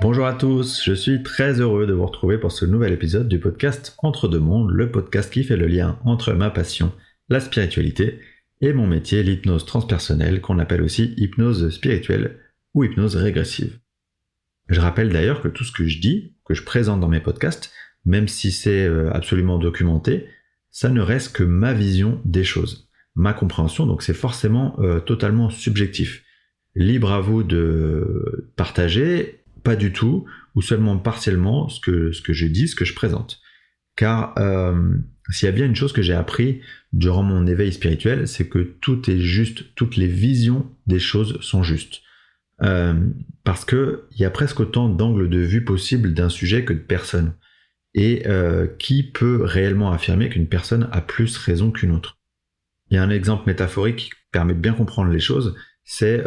Bonjour à tous, je suis très heureux de vous retrouver pour ce nouvel épisode du podcast Entre deux mondes, le podcast qui fait le lien entre ma passion, la spiritualité, et mon métier, l'hypnose transpersonnelle, qu'on appelle aussi hypnose spirituelle ou hypnose régressive. Je rappelle d'ailleurs que tout ce que je dis, que je présente dans mes podcasts, même si c'est absolument documenté, ça ne reste que ma vision des choses, ma compréhension, donc c'est forcément totalement subjectif. Libre à vous de partager, pas du tout, ou seulement partiellement ce que je dis, ce que je présente. Car s'il y a bien une chose que j'ai appris durant mon éveil spirituel, c'est que tout est juste, toutes les visions des choses sont justes. Parce qu'il y a presque autant d'angles de vue possibles d'un sujet que de personnes. Et qui peut réellement affirmer qu'une personne a plus raison qu'une autre? Il y a un exemple métaphorique qui permet de bien comprendre les choses, c'est,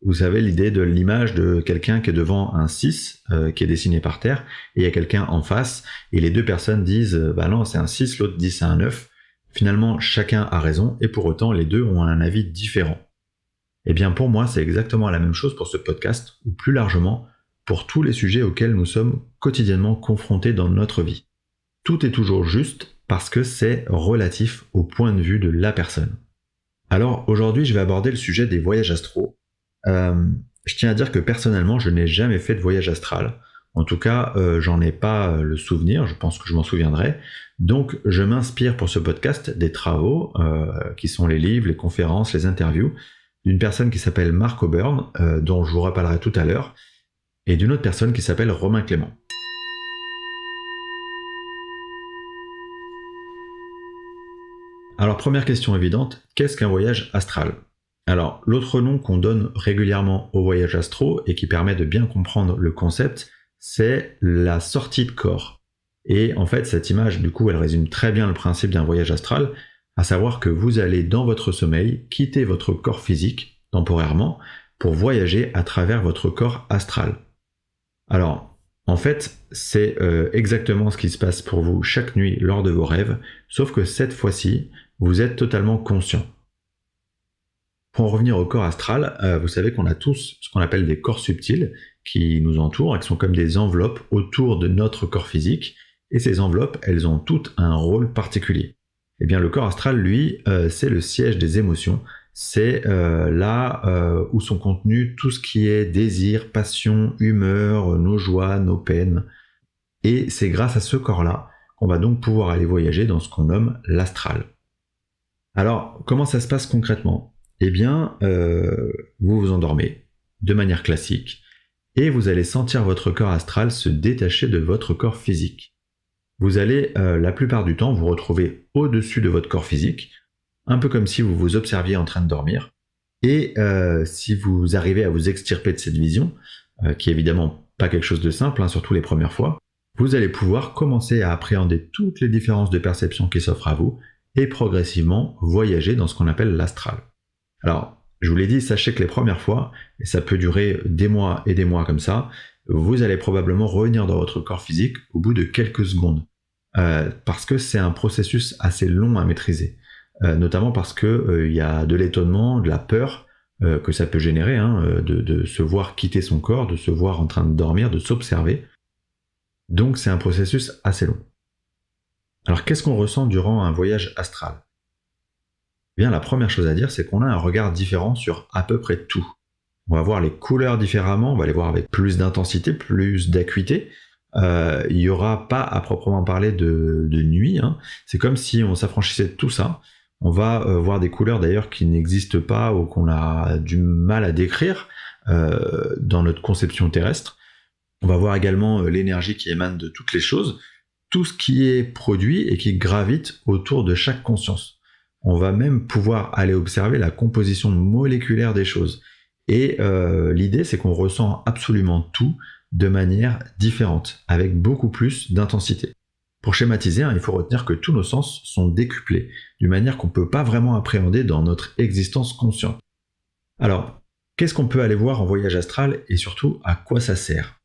vous savez, l'idée de l'image de quelqu'un qui est devant un 6 qui est dessiné par terre, et il y a quelqu'un en face, et les deux personnes disent bah non, c'est un 6, l'autre dit c'est un 9. Finalement, chacun a raison, et pour autant, les deux ont un avis différent. Et bien pour moi, c'est exactement la même chose pour ce podcast, ou plus largement, pour tous les sujets auxquels nous sommes quotidiennement confrontés dans notre vie. Tout est toujours juste parce que c'est relatif au point de vue de la personne. Alors aujourd'hui, je vais aborder le sujet des voyages astraux. Je tiens à dire que personnellement, je n'ai jamais fait de voyage astral. En tout cas, j'en ai pas le souvenir, je pense que je m'en souviendrai. Donc je m'inspire pour ce podcast des travaux, qui sont les livres, les conférences, les interviews, d'une personne qui s'appelle Mark Oburn, dont je vous reparlerai tout à l'heure, et d'une autre personne qui s'appelle Romain Clément. Alors première question évidente, qu'est-ce qu'un voyage astral? Alors l'autre nom qu'on donne régulièrement aux voyages astraux et qui permet de bien comprendre le concept, c'est la sortie de corps. Et en fait cette image du coup elle résume très bien le principe d'un voyage astral, à savoir que vous allez dans votre sommeil quitter votre corps physique temporairement pour voyager à travers votre corps astral. Alors, en fait, c'est exactement ce qui se passe pour vous chaque nuit lors de vos rêves, sauf que cette fois-ci, vous êtes totalement conscient. Pour en revenir au corps astral, vous savez qu'on a tous ce qu'on appelle des corps subtils qui nous entourent et qui sont comme des enveloppes autour de notre corps physique, et ces enveloppes, elles ont toutes un rôle particulier. Eh bien, le corps astral, lui, c'est le siège des émotions. C'est là où sont contenus tout ce qui est désir, passion, humeur, nos joies, nos peines. Et c'est grâce à ce corps-là qu'on va donc pouvoir aller voyager dans ce qu'on nomme l'astral. Alors, comment ça se passe concrètement? Eh bien, vous vous endormez de manière classique et vous allez sentir votre corps astral se détacher de votre corps physique. Vous allez, la plupart du temps, vous retrouver au-dessus de votre corps physique, un peu comme si vous vous observiez en train de dormir. Et si vous arrivez à vous extirper de cette vision, qui est évidemment pas quelque chose de simple, surtout les premières fois, vous allez pouvoir commencer à appréhender toutes les différences de perception qui s'offrent à vous et progressivement voyager dans ce qu'on appelle l'astral. Alors, je vous l'ai dit, sachez que les premières fois, et ça peut durer des mois et des mois comme ça, vous allez probablement revenir dans votre corps physique au bout de quelques secondes. Parce que c'est un processus assez long à maîtriser. Notamment parce que y a de l'étonnement, de la peur que ça peut générer, de se voir quitter son corps, de se voir en train de dormir, de s'observer. Donc c'est un processus assez long. Alors qu'est-ce qu'on ressent durant un voyage astral? Eh bien la première chose à dire, c'est qu'on a un regard différent sur à peu près tout. On va voir les couleurs différemment, on va les voir avec plus d'intensité, plus d'acuité. Il n'y aura pas à proprement parler de nuit, c'est comme si on s'affranchissait de tout ça. On va voir des couleurs d'ailleurs qui n'existent pas ou qu'on a du mal à décrire dans notre conception terrestre. On va voir également l'énergie qui émane de toutes les choses, tout ce qui est produit et qui gravite autour de chaque conscience. On va même pouvoir aller observer la composition moléculaire des choses. Et l'idée, c'est qu'on ressent absolument tout de manière différente, avec beaucoup plus d'intensité. Pour schématiser, il faut retenir que tous nos sens sont décuplés, d'une manière qu'on ne peut pas vraiment appréhender dans notre existence consciente. Alors, qu'est-ce qu'on peut aller voir en voyage astral et surtout à quoi ça sert?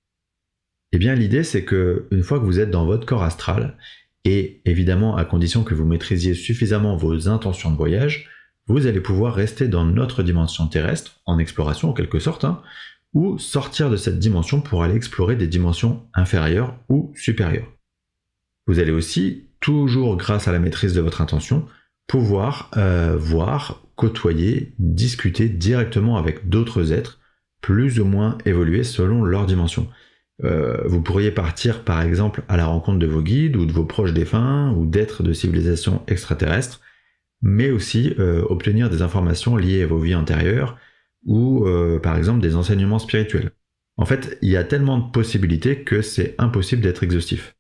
Eh bien l'idée c'est que une fois que vous êtes dans votre corps astral, et évidemment à condition que vous maîtrisiez suffisamment vos intentions de voyage, vous allez pouvoir rester dans notre dimension terrestre, en exploration en quelque sorte, ou sortir de cette dimension pour aller explorer des dimensions inférieures ou supérieures. Vous allez aussi, toujours grâce à la maîtrise de votre intention, pouvoir voir, côtoyer, discuter directement avec d'autres êtres plus ou moins évolués selon leur dimension. Vous pourriez partir par exemple à la rencontre de vos guides ou de vos proches défunts ou d'êtres de civilisations extraterrestres, mais aussi obtenir des informations liées à vos vies antérieures ou par exemple des enseignements spirituels. En fait, il y a tellement de possibilités que c'est impossible d'être exhaustif.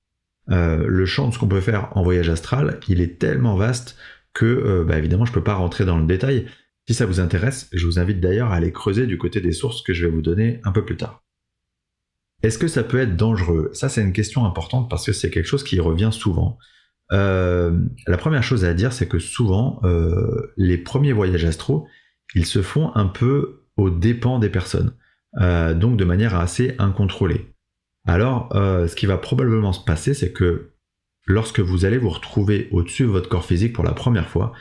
Le champ de ce qu'on peut faire en voyage astral, il est tellement vaste que évidemment je ne peux pas rentrer dans le détail. Si ça vous intéresse, je vous invite d'ailleurs à aller creuser du côté des sources que je vais vous donner un peu plus tard. Est-ce que ça peut être dangereux? Ça, c'est une question importante parce que c'est quelque chose qui revient souvent. La première chose à dire, c'est que souvent, les premiers voyages astraux, ils se font un peu aux dépens des personnes, donc de manière assez incontrôlée. Alors, ce qui va probablement se passer, c'est que lorsque vous allez vous retrouver au-dessus de votre corps physique pour la première fois,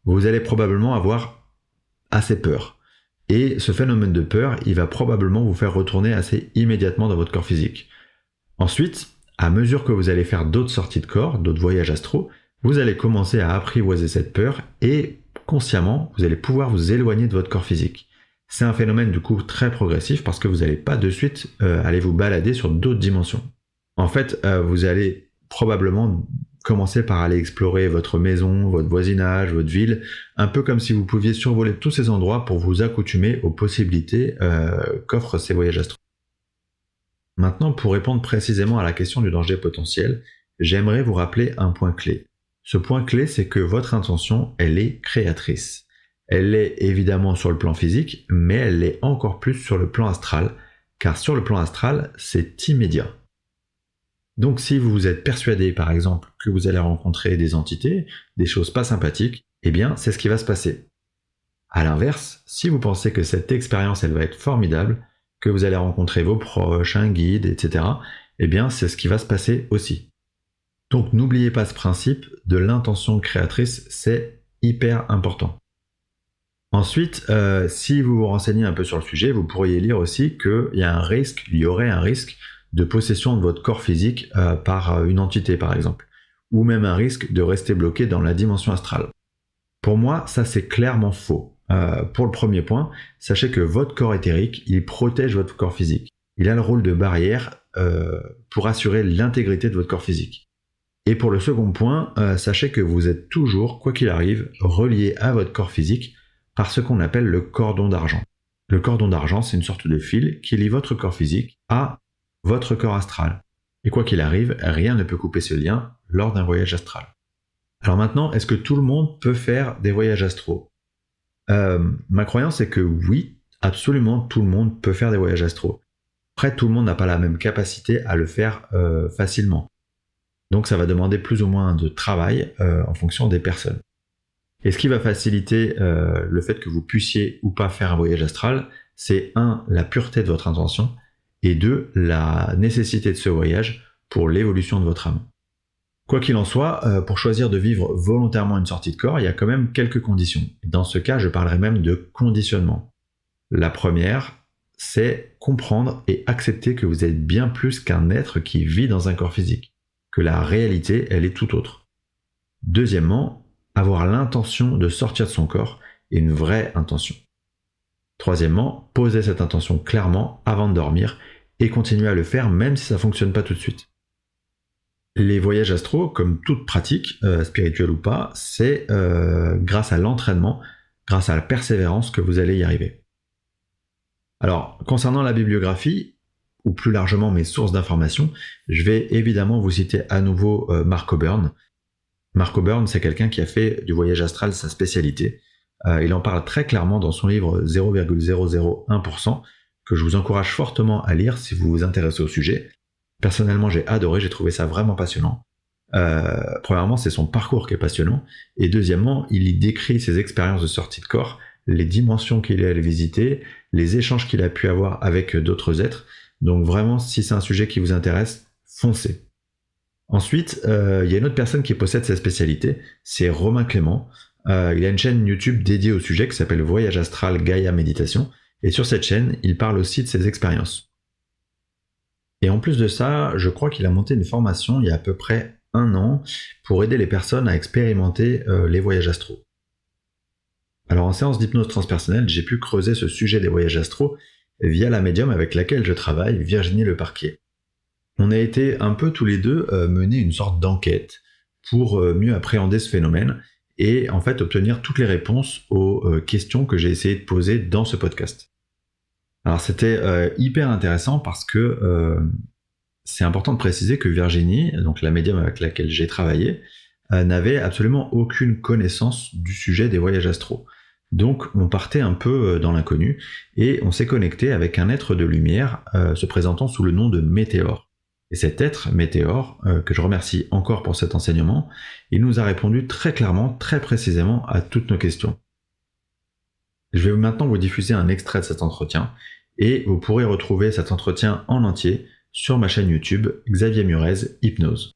vous allez probablement avoir assez peur. Et ce phénomène de peur, il va probablement vous faire retourner assez immédiatement dans votre corps physique. Ensuite, à mesure que vous allez faire d'autres sorties de corps, d'autres voyages astraux, vous allez commencer à apprivoiser cette peur et consciemment, vous allez pouvoir vous éloigner de votre corps physique. C'est un phénomène du coup très progressif parce que vous n'allez pas de suite aller vous balader sur d'autres dimensions. En fait, vous allez probablement commencer par aller explorer votre maison, votre voisinage, votre ville, un peu comme si vous pouviez survoler tous ces endroits pour vous accoutumer aux possibilités qu'offrent ces voyages astraux. Maintenant, pour répondre précisément à la question du danger potentiel, j'aimerais vous rappeler un point clé. Ce point clé, c'est que votre intention, elle est créatrice. Elle l'est évidemment sur le plan physique, mais elle l'est encore plus sur le plan astral, car sur le plan astral, c'est immédiat. Donc si vous êtes persuadé par exemple que vous allez rencontrer des entités, des choses pas sympathiques, eh bien c'est ce qui va se passer. A l'inverse, si vous pensez que cette expérience elle va être formidable, que vous allez rencontrer vos proches, un guide, etc., eh bien c'est ce qui va se passer aussi. Donc n'oubliez pas ce principe de l'intention créatrice, c'est hyper important. Ensuite, si vous vous renseignez un peu sur le sujet, vous pourriez lire aussi qu'il y aurait un risque de possession de votre corps physique par une entité par exemple, ou même un risque de rester bloqué dans la dimension astrale. Pour moi, ça c'est clairement faux. Pour le premier point, sachez que votre corps éthérique, il protège votre corps physique. Il a le rôle de barrière pour assurer l'intégrité de votre corps physique. Et pour le second point, sachez que vous êtes toujours, quoi qu'il arrive, relié à votre corps physique par ce qu'on appelle le cordon d'argent. Le cordon d'argent, c'est une sorte de fil qui lie votre corps physique à votre corps astral. Et quoi qu'il arrive, rien ne peut couper ce lien lors d'un voyage astral. Alors maintenant, est-ce que tout le monde peut faire des voyages astraux? Ma croyance est que oui, absolument tout le monde peut faire des voyages astraux. Après, tout le monde n'a pas la même capacité à le faire facilement. Donc ça va demander plus ou moins de travail en fonction des personnes. Et ce qui va faciliter le fait que vous puissiez ou pas faire un voyage astral, c'est 1. La pureté de votre intention, et 2. La nécessité de ce voyage pour l'évolution de votre âme. Quoi qu'il en soit, pour choisir de vivre volontairement une sortie de corps, il y a quand même quelques conditions. Dans ce cas, je parlerai même de conditionnement. La première, c'est comprendre et accepter que vous êtes bien plus qu'un être qui vit dans un corps physique, que la réalité, elle est tout autre. Deuxièmement, avoir l'intention de sortir de son corps, et une vraie intention. Troisièmement, poser cette intention clairement avant de dormir et continuer à le faire même si ça ne fonctionne pas tout de suite. Les voyages astraux, comme toute pratique, spirituelle ou pas, c'est grâce à l'entraînement, grâce à la persévérance que vous allez y arriver. Alors, concernant la bibliographie, ou plus largement mes sources d'informations, je vais évidemment vous citer à nouveau Mark Oburn. Mark Oburn, c'est quelqu'un qui a fait du voyage astral sa spécialité. Il en parle très clairement dans son livre 0,001%, que je vous encourage fortement à lire si vous vous intéressez au sujet. Personnellement, j'ai adoré, j'ai trouvé ça vraiment passionnant. Premièrement, c'est son parcours qui est passionnant, et deuxièmement, il y décrit ses expériences de sortie de corps, les dimensions qu'il est allé visiter, les échanges qu'il a pu avoir avec d'autres êtres. Donc vraiment, si c'est un sujet qui vous intéresse, foncez. Ensuite, il y a une autre personne qui possède cette spécialité, c'est Romain Clément. Il a une chaîne YouTube dédiée au sujet qui s'appelle Voyage Astral Gaïa Méditation, Et sur cette chaîne, il parle aussi de ses expériences. Et en plus de ça, je crois qu'il a monté une formation il y a à peu près 1 an pour aider les personnes à expérimenter les voyages astraux. Alors en séance d'hypnose transpersonnelle, j'ai pu creuser ce sujet des voyages astraux via la médium avec laquelle je travaille, Virginie Leparquier. On a été un peu tous les deux mener une sorte d'enquête pour mieux appréhender ce phénomène et en fait obtenir toutes les réponses aux questions que j'ai essayé de poser dans ce podcast. Alors c'était hyper intéressant parce que c'est important de préciser que Virginie, donc la médium avec laquelle j'ai travaillé, n'avait absolument aucune connaissance du sujet des voyages astraux. Donc on partait un peu dans l'inconnu et on s'est connecté avec un être de lumière se présentant sous le nom de Météore. Et cet être, Météore, que je remercie encore pour cet enseignement, il nous a répondu très clairement, très précisément à toutes nos questions. Je vais maintenant vous diffuser un extrait de cet entretien et vous pourrez retrouver cet entretien en entier sur ma chaîne YouTube Xavier Murez Hypnose.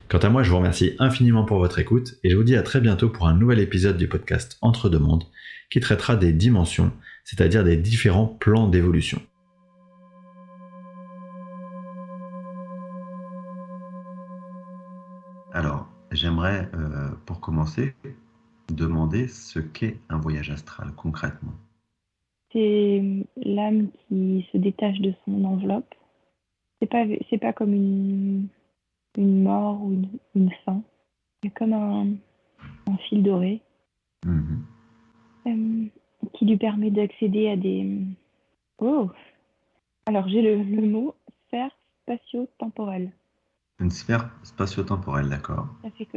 Quant à moi, je vous remercie infiniment pour votre écoute et je vous dis à très bientôt pour un nouvel épisode du podcast Entre deux mondes qui traitera des dimensions, c'est-à-dire des différents plans d'évolution. Alors, j'aimerais, pour commencer, demander ce qu'est un voyage astral concrètement. C'est l'âme qui se détache de son enveloppe. C'est pas comme une mort ou une fin. C'est comme un fil doré Mhm. qui lui permet d'accéder à des... Oh! Alors j'ai le mot sphère spatio-temporelle. Une sphère spatio-temporelle, d'accord. Ça fait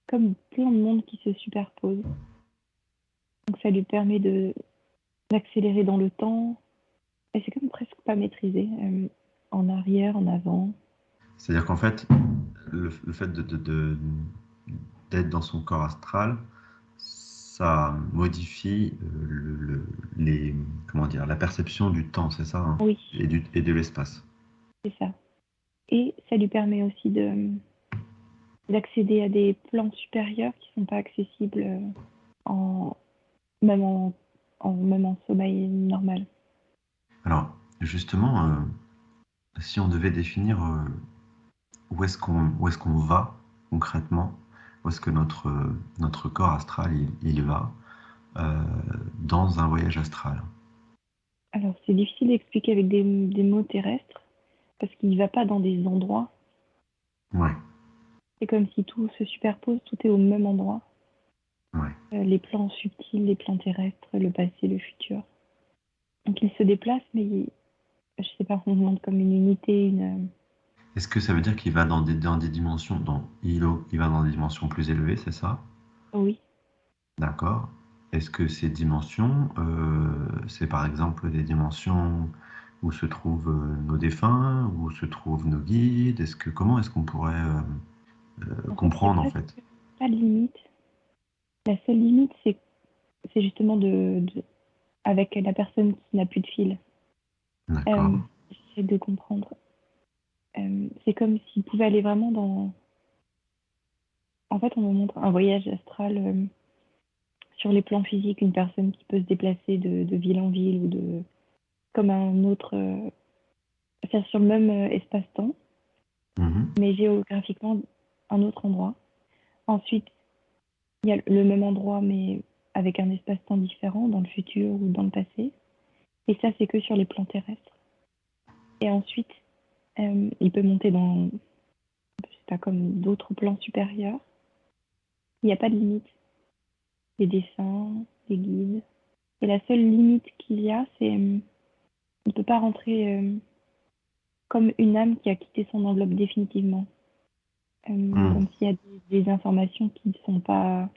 comme plein de mondes qui se superposent. Donc ça lui permet d'accélérer dans le temps. Et c'est comme presque pas maîtrisé. En arrière, en avant. C'est-à-dire qu'en fait, le fait d'être dans son corps astral, ça modifie comment dire, la perception du temps, c'est ça, hein, Oui, et de l'espace. c'est ça. Et ça lui permet aussi d'accéder à des plans supérieurs qui ne sont pas accessibles en, même, même en sommeil normal. Alors, justement, si on devait définir où est-ce qu'on va concrètement, où est-ce que notre corps astral il va dans un voyage astral. Alors, c'est difficile d'expliquer avec des mots terrestres parce qu'il ne va pas dans des endroits. Ouais, C'est comme si tout se superpose, tout est au même endroit. ouais. Les plans subtils, les plans terrestres, le passé, le futur. Donc, il se déplace, mais je sais pas, on demande comme une unité, Est-ce que ça veut dire qu'il va dans des dimensions, il va dans des dimensions plus élevées, c'est ça? oui. D'accord. Est-ce que ces dimensions, c'est par exemple des dimensions où se trouvent nos défunts, où se trouvent nos guides? Comment est-ce qu'on pourrait En fait, il n'y a comprendre en fait? pas de limite. La seule limite, c'est justement avec la personne qui n'a plus de fil. D'accord. J'essaie de comprendre. C'est comme s'il pouvait aller vraiment dans... En fait, on me montre un voyage astral sur les plans physiques, une personne qui peut se déplacer de ville en ville ou comme un autre... faire sur le même espace-temps, Mhm. mais géographiquement un autre endroit. Ensuite, il y a le même endroit, mais avec un espace-temps différent dans le futur ou dans le passé. Et ça, c'est que sur les plans terrestres. Et ensuite, il peut monter dans, je sais pas, comme d'autres plans supérieurs. Il n'y a pas de limite. Des dessins, des guides. Et la seule limite qu'il y a, c'est il ne peut pas rentrer comme une âme qui a quitté son enveloppe définitivement. Hmm. Comme s'il y a des informations qui ne sont pas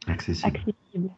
Accessible. accessibles.